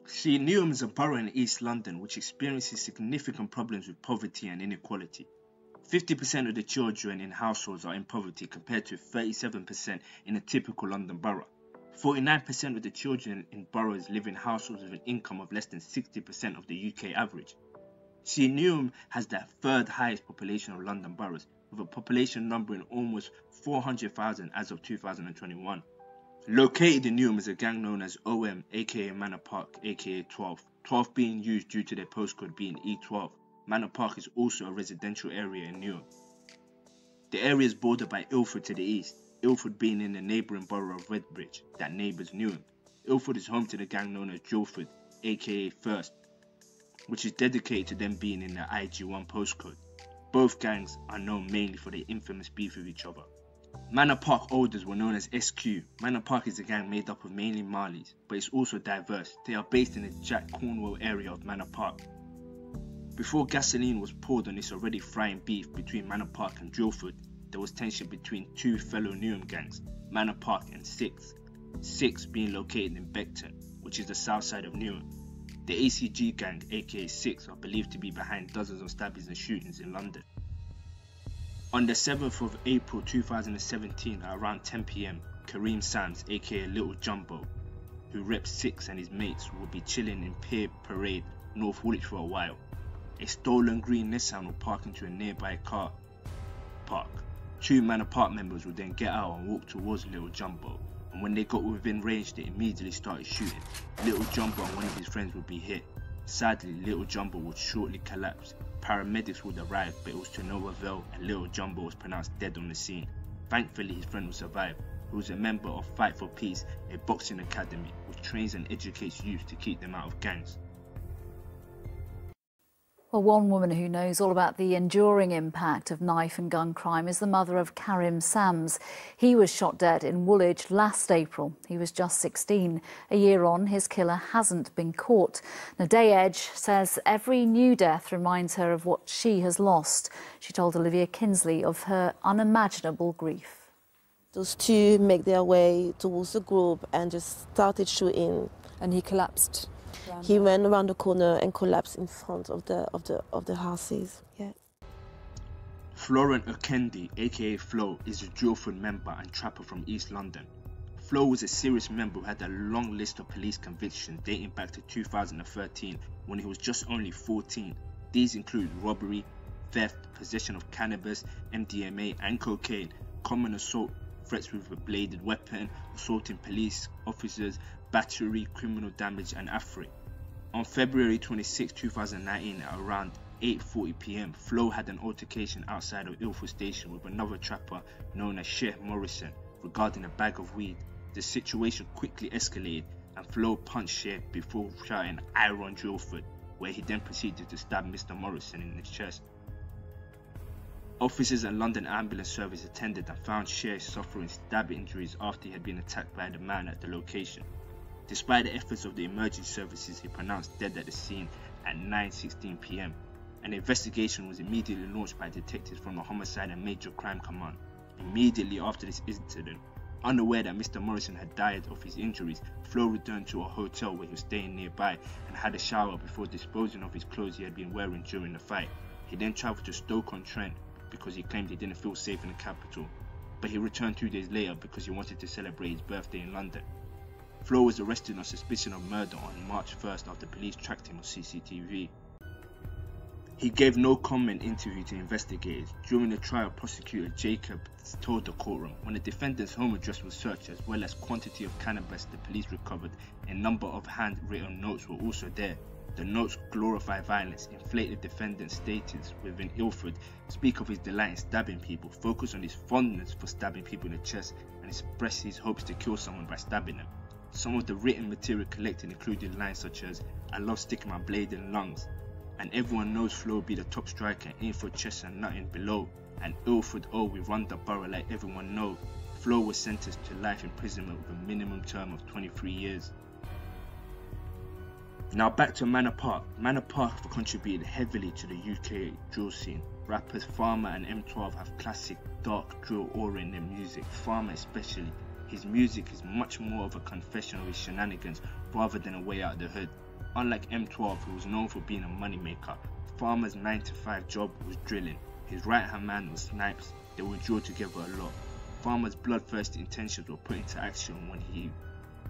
See, Newham is a borough in East London which experiences significant problems with poverty and inequality. 50% of the children in households are in poverty compared to 37% in a typical London borough. 49% of the children in boroughs live in households with an income of less than 60% of the UK average. See, Newham has the third highest population of London boroughs, with a population numbering almost 400,000 as of 2021. Located in Newham is a gang known as OM, aka Manor Park, aka 12. 12 being used due to their postcode being E12. Manor Park is also a residential area in Newham. The area is bordered by Ilford to the east, Ilford being in the neighbouring borough of Redbridge that neighbours Newham. Ilford is home to the gang known as Guildford, aka First, which is dedicated to them being in the IG1 postcode. Both gangs are known mainly for their infamous beef with each other. Manor Park holders were known as SQ. Manor Park is a gang made up of mainly Marleys, but it's also diverse. They are based in the Jack Cornwell area of Manor Park. Before gasoline was poured on this already frying beef between Manor Park and Guildford, there was tension between two fellow Newham gangs, Manor Park and Six. Six being located in Beckton, which is the south side of Newham. The ACG gang, aka Six, are believed to be behind dozens of stabbings and shootings in London. On the 7th of April 2017 at around 10 PM, Kareem Sams, aka Little Jumbo, who reps Six and his mates, will be chilling in Pier Parade, North Woolwich for a while. A stolen green Nissan will park into a nearby car park. Two Manor Park members would then get out and walk towards Little Jumbo, and when they got within range they immediately started shooting. Little Jumbo and one of his friends would be hit. Sadly, Little Jumbo would shortly collapse. Paramedics would arrive, but it was to no avail and Little Jumbo was pronounced dead on the scene. Thankfully, his friend would survive, who was a member of Fight for Peace, a boxing academy which trains and educates youth to keep them out of gangs. Well, one woman who knows all about the enduring impact of knife and gun crime is the mother of Karim Sams. He was shot dead in Woolwich last April. He was just 16. A year on, his killer hasn't been caught. Now, Day Edge says every new death reminds her of what she has lost. She told Olivia Kinsley of her unimaginable grief. Those two make their way towards the group and just started shooting. And he collapsed. He ran around the corner and collapsed in front of the houses. Yeah. Florent Okendi, aka Flo, is a Guildford member and trapper from East London. Flo was a serious member who had a long list of police convictions dating back to 2013 when he was just only 14. These include robbery, theft, possession of cannabis, MDMA and cocaine, common assault, threats with a bladed weapon, assaulting police officers, battery, criminal damage and affray. On February 26, 2019 at around 8:40 PM, Flo had an altercation outside of Ilford Station with another trapper known as Sheikh Morrison regarding a bag of weed. The situation quickly escalated and Flo punched Sheikh before shouting "Iron Guildford," where he then proceeded to stab Mr. Morrison in his chest. Officers and London Ambulance Service attended and found Sheikh suffering stab injuries after he had been attacked by the man at the location. Despite the efforts of the emergency services, he pronounced dead at the scene at 9:16 PM. An investigation was immediately launched by detectives from the Homicide and Major Crime Command. Immediately after this incident, unaware that Mr. Morrison had died of his injuries, Flo returned to a hotel where he was staying nearby and had a shower before disposing of his clothes he had been wearing during the fight. He then travelled to Stoke-on-Trent because he claimed he didn't feel safe in the capital, but he returned 2 days later because he wanted to celebrate his birthday in London. Flo was arrested on suspicion of murder on March 1st after police tracked him on CCTV. He gave no comment interview to investigators. During the trial, prosecutor Jacob told the courtroom, when the defendant's home address was searched as well as quantity of cannabis the police recovered, a number of handwritten notes were also there. The notes glorify violence, inflate the defendant's status within Ilford, speak of his delight in stabbing people, focus on his fondness for stabbing people in the chest, and express his hopes to kill someone by stabbing them. Some of the written material collected included lines such as, "I love sticking my blade in lungs," and "Everyone knows Flo be the top striker, aim for chest and nothing below," and "Ilford, oh we run the borough like everyone know." Flo was sentenced to life imprisonment with a minimum term of 23 years. Now back to Manor Park. Manor Park have contributed heavily to the UK drill scene. Rappers Farmer and M12 have classic dark drill aura in their music. Farmer especially. His music is much more of a confession of his shenanigans rather than a way out of the hood. Unlike M12, who was known for being a moneymaker, Farmer's 9-to-5 job was drilling. His right-hand man was Snipes. They would drill together a lot. Farmer's bloodthirsty intentions were put into action when he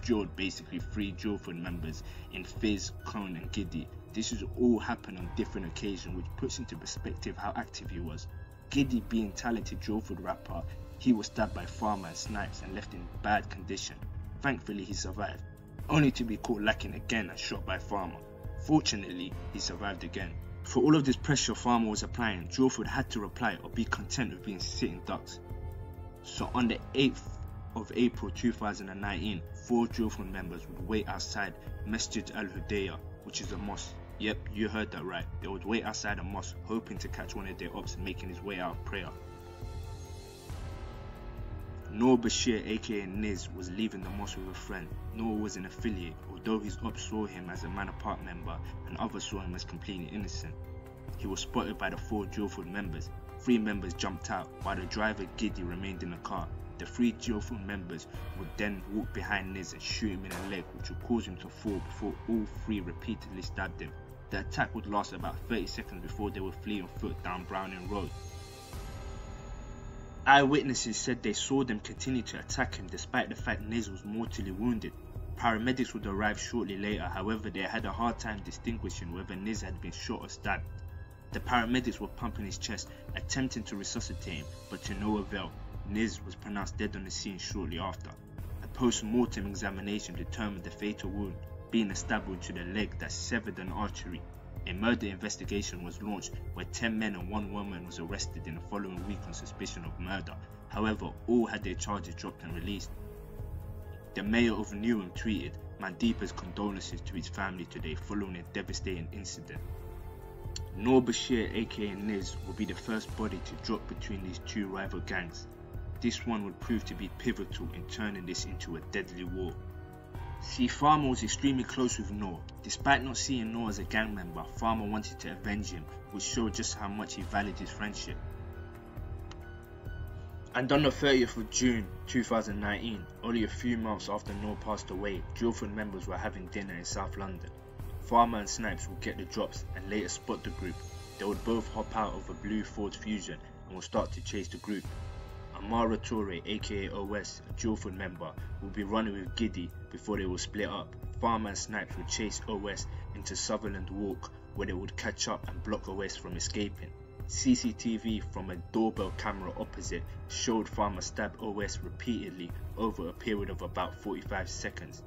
drilled basically 3 Guildford members in Fizz, Cone and Giddy. This was all happened on different occasions, which puts into perspective how active he was. Giddy, being talented Guildford rapper, he was stabbed by Farmer and Snipes and left in bad condition. Thankfully he survived, only to be caught lacking again and shot by Farmer. Fortunately, he survived again. For all of this pressure Farmer was applying, Guildford had to reply or be content with being sitting ducks. So on the 8th of April 2019, 4 Guildford members would wait outside Masjid al-Hudayah, which is a mosque. Yep, you heard that right. They would wait outside a mosque, hoping to catch one of their ops making his way out of prayer. Noor Bashir, aka Niz, was leaving the mosque with a friend. Noor was an affiliate, although his ops saw him as a Man Apart member and others saw him as completely innocent. He was spotted by the 4 Guildford members. 3 members jumped out, while the driver Giddy remained in the car. The 3 Guildford members would then walk behind Niz and shoot him in the leg, which would cause him to fall before all 3 repeatedly stabbed him. The attack would last about 30 seconds before they would flee on foot down Browning Road. Eyewitnesses said they saw them continue to attack him despite the fact Niz was mortally wounded. Paramedics would arrive shortly later, however they had a hard time distinguishing whether Niz had been shot or stabbed. The paramedics were pumping his chest, attempting to resuscitate him, but to no avail. Niz was pronounced dead on the scene shortly after. A post-mortem examination determined the fatal wound being a stab wound to the leg that severed an artery. A murder investigation was launched where 10 men and 1 woman was arrested in the following week on suspicion of murder. However, all had their charges dropped and released. The mayor of Newham tweeted Mandeepa's condolences to his family today following a devastating incident. Noor Bashir, aka Niz, will be the first body to drop between these 2 rival gangs. This one would prove to be pivotal in turning this into a deadly war. See, Farmer was extremely close with Noor. Despite not seeing Noor as a gang member, Farmer wanted to avenge him, which showed just how much he valued his friendship. And on the 30th of June 2019, only a few months after Noor passed away, Guildford members were having dinner in South London. Farmer and Snipes would get the drops and later spot the group. They would both hop out of a blue Ford Fusion and would start to chase the group. Amara Toure, aka OS, a Guildford member, would be running with Giddy before they would split up. Farmer and Snipes would chase OS into Sutherland Walk, where they would catch up and block OS from escaping. CCTV from a doorbell camera opposite showed Farmer stab OS repeatedly over a period of about 45 seconds.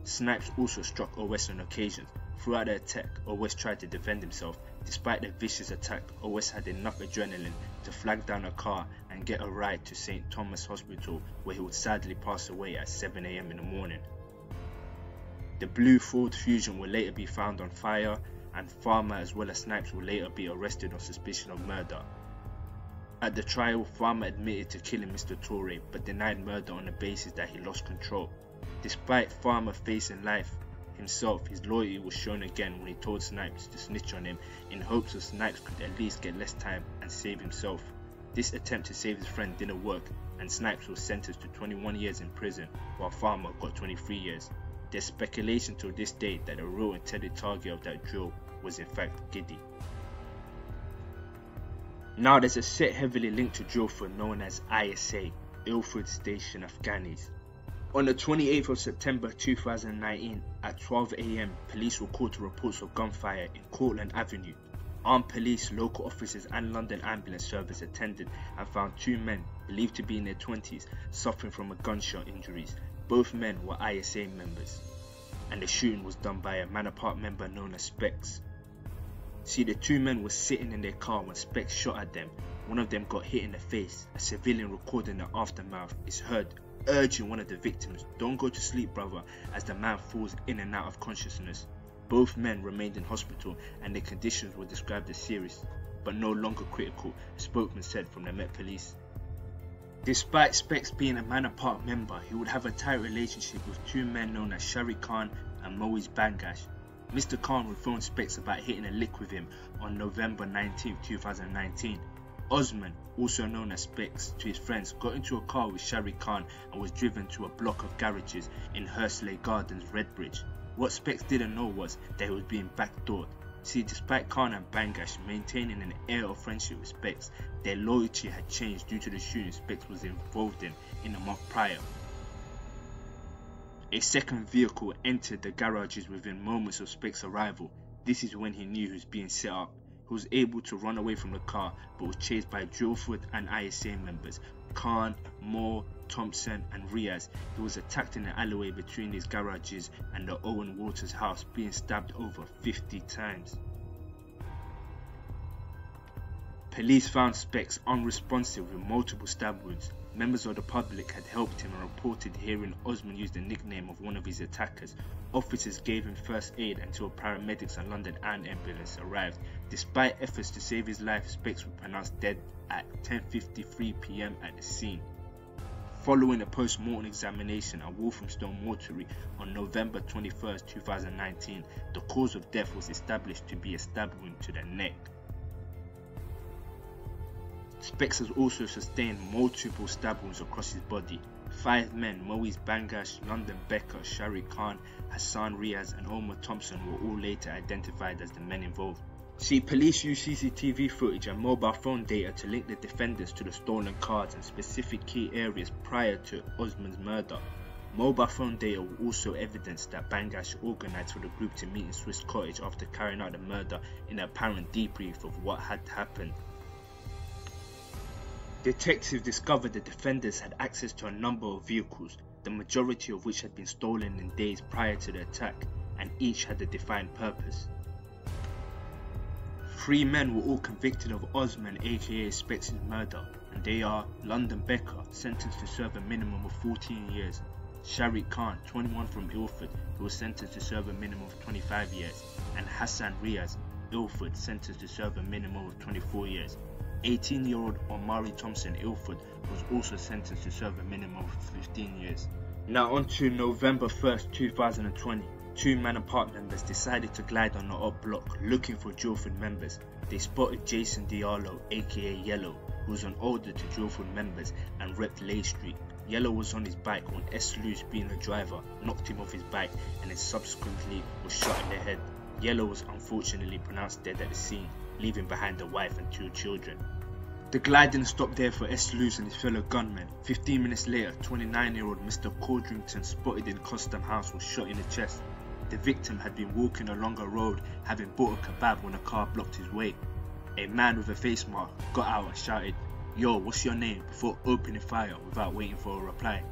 Snipes also struck OS on occasions. Throughout the attack, OS tried to defend himself. Despite the vicious attack, OS had enough adrenaline to flag down a car and get a ride to St. Thomas Hospital, where he would sadly pass away at 7 AM in the morning. The blue Ford Fusion will later be found on fire, and Farmer as well as Snipes will later be arrested on suspicion of murder. At the trial, Farmer admitted to killing Mr. Toure but denied murder on the basis that he lost control. Despite Farmer facing life himself, his loyalty was shown again when he told Snipes to snitch on him in hopes that Snipes could at least get less time and save himself. This attempt to save his friend didn't work, and Snipes was sentenced to 21 years in prison while Farmer got 23 years. There's speculation to this day that the real intended target of that drill was in fact Giddy. Now there's a set heavily linked to Guildford known as ISA, Ilford Station Afghanis. On the 28th of September 2019 at 12 AM, police were called to reports of gunfire in Cortlandt Avenue. Armed police, local officers and London Ambulance Service attended and found 2 men, believed to be in their 20s, suffering from a gunshot injuries. Both men were ISA members, and the shooting was done by a Man Apart member known as Specs. See, the 2 men were sitting in their car when Specs shot at them. One of them got hit in the face. A civilian recording the aftermath is heard urging one of the victims, "Don't go to sleep, brother," as the man falls in and out of consciousness. Both men remained in hospital and their conditions were described as serious, but no longer critical, a spokesman said from the Met Police. Despite Specs being a Man Apart member, he would have a tight relationship with 2 men known as Shari Khan and Moiz Bangash. Mr. Khan would phone Specs about hitting a lick with him on November 19, 2019. Osman, also known as Specs, to his friends, got into a car with Shari Khan and was driven to a block of garages in Hursley Gardens, Redbridge. What Specs didn't know was that he was being backdoored. See, despite Khan and Bangash maintaining an air of friendship with Specs, their loyalty had changed due to the shooting Specs was involved in a month prior. A second vehicle entered the garages within moments of Specs' arrival. This is when he knew he was being set up. He was able to run away from the car, but was chased by Drillford and ISA members, Khan, Moore, Thompson and Riaz. He was attacked in an alleyway between his garages and the Owen Waters house, being stabbed over 50 times. Police found Specs unresponsive with multiple stab wounds. Members of the public had helped him and reported hearing Osman use the nickname of one of his attackers. Officers gave him first aid until paramedics and London Eye Ambulance arrived. Despite efforts to save his life, Specs was pronounced dead at 10:53 p.m. at the scene. Following a post-mortem examination at Walthamstow Mortuary on November 21, 2019, the cause of death was established to be a stab wound to the neck. Specs has also sustained multiple stab wounds across his body. 5 men, Moise Bangash, London Becker, Sharik Khan, Hassan Riaz and Omar Thompson were all later identified as the men involved. See, police used CCTV footage and mobile phone data to link the defendants to the stolen cars and specific key areas prior to Osman's murder. Mobile phone data will also evidence that Bangash organised for the group to meet in Swiss Cottage after carrying out the murder in an apparent debrief of what had happened. Detectives discovered the defenders had access to a number of vehicles, the majority of which had been stolen in days prior to the attack, and each had a defined purpose. 3 men were all convicted of Osman aka Specs' murder, and they are London Becker, sentenced to serve a minimum of 14 years, Sharik Khan, 21 from Ilford, who was sentenced to serve a minimum of 25 years, and Hassan Riaz, Ilford, sentenced to serve a minimum of 24 years. 18-year-old Omari Thompson, Ilford, was also sentenced to serve a minimum of 15 years. Now on to November 1st, 2020. 2 Manor Park members decided to glide on the up block looking for Drillford members. They spotted Jason Diallo, aka Yellow, who was an older to Drillford members and repped Leigh Street. Yellow was on his bike when S. Luce, being the driver, knocked him off his bike and then subsequently was shot in the head. Yellow was unfortunately pronounced dead at the scene, leaving behind a wife and 2 children. The glide didn't stop there for S. Luce and his fellow gunmen. 15 minutes later, 29-year-old Mr. Cordrington, spotted in Custom House, was shot in the chest. The victim had been walking along a road, having bought a kebab when a car blocked his way. A man with a face mask got out and shouted, "Yo, what's your name?" before opening fire without waiting for a reply.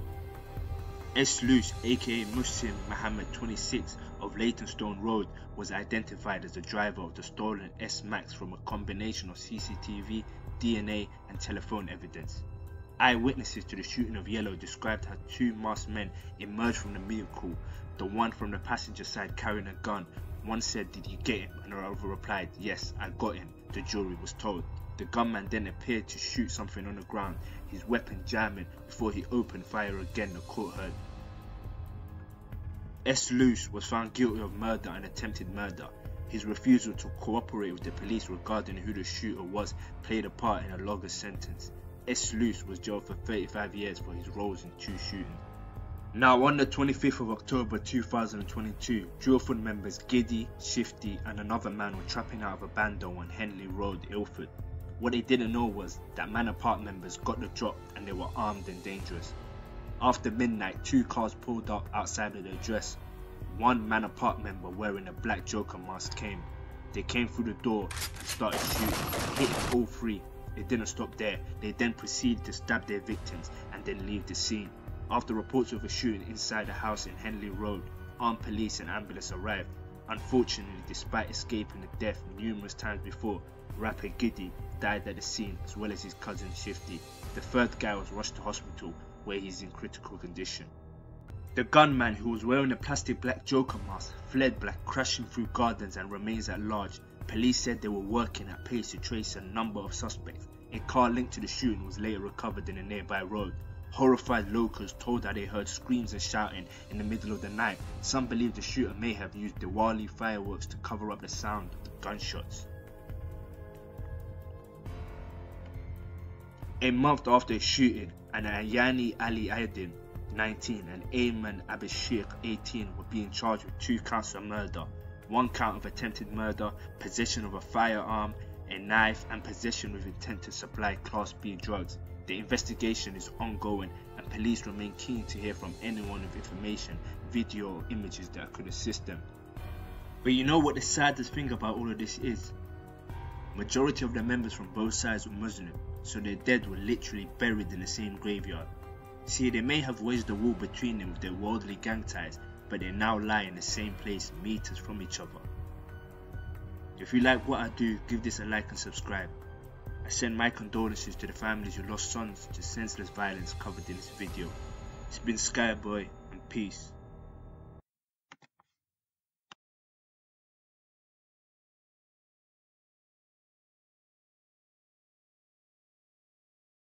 S. Luce, aka Muslim Muhammad, 26, of Leytonstone Road, was identified as the driver of the stolen S-Max from a combination of CCTV, DNA and telephone evidence. Eyewitnesses to the shooting of Yellow described how 2 masked men emerged from the vehicle, the one from the passenger side carrying a gun. One said, "Did you get him?" and the other replied, "Yes, I got him," the jury was told. The gunman then appeared to shoot something on the ground, his weapon jamming, before he opened fire again, the court heard. S. Luce was found guilty of murder and attempted murder. His refusal to cooperate with the police regarding who the shooter was played a part in a longer sentence. S. Luce was jailed for 35 years for his roles in 2 shootings. Now on the 25th of October 2022, Drillford members Giddy, Shifty and another man were trapping out of a bando on Henley Road, Ilford. What they didn't know was that Manor Park members got the drop and they were armed and dangerous. After midnight, 2 cars pulled up outside of the address. 1 Manor Park member wearing a black Joker mask came. They came through the door and started shooting, hitting all 3. They didn't stop there. They then proceeded to stab their victims and then leave the scene. After reports of a shooting inside a house in Henley Road, armed police and ambulance arrived. Unfortunately, despite escaping the death numerous times before, rapper Giddy died at the scene as well as his cousin Shifty. The 3rd guy was rushed to hospital where he is in critical condition. The gunman, who was wearing a plastic black Joker mask, fled black, crashing through gardens and remains at large. Police said they were working at pace to trace a number of suspects. A car linked to the shooting was later recovered in a nearby road. Horrified locals told that they heard screams and shouting in the middle of the night. Some believe the shooter may have used Diwali fireworks to cover up the sound of the gunshots. A month after the shooting, an Ayani Ali Aydin, 19, and Ayman Abishir, 18, were being charged with 2 counts of murder, 1 count of attempted murder, possession of a firearm, a knife, and possession with intent to supply Class B drugs. The investigation is ongoing and police remain keen to hear from anyone with information, video or images that could assist them. But you know what the saddest thing about all of this is? Majority of the members from both sides were Muslim, so their dead were literally buried in the same graveyard. See, they may have wedged a wall between them with their worldly gang ties, but they now lie in the same place meters from each other. If you like what I do, give this a like and subscribe. I send my condolences to the families who lost sons to senseless violence covered in this video. It's been Skyboy, and peace.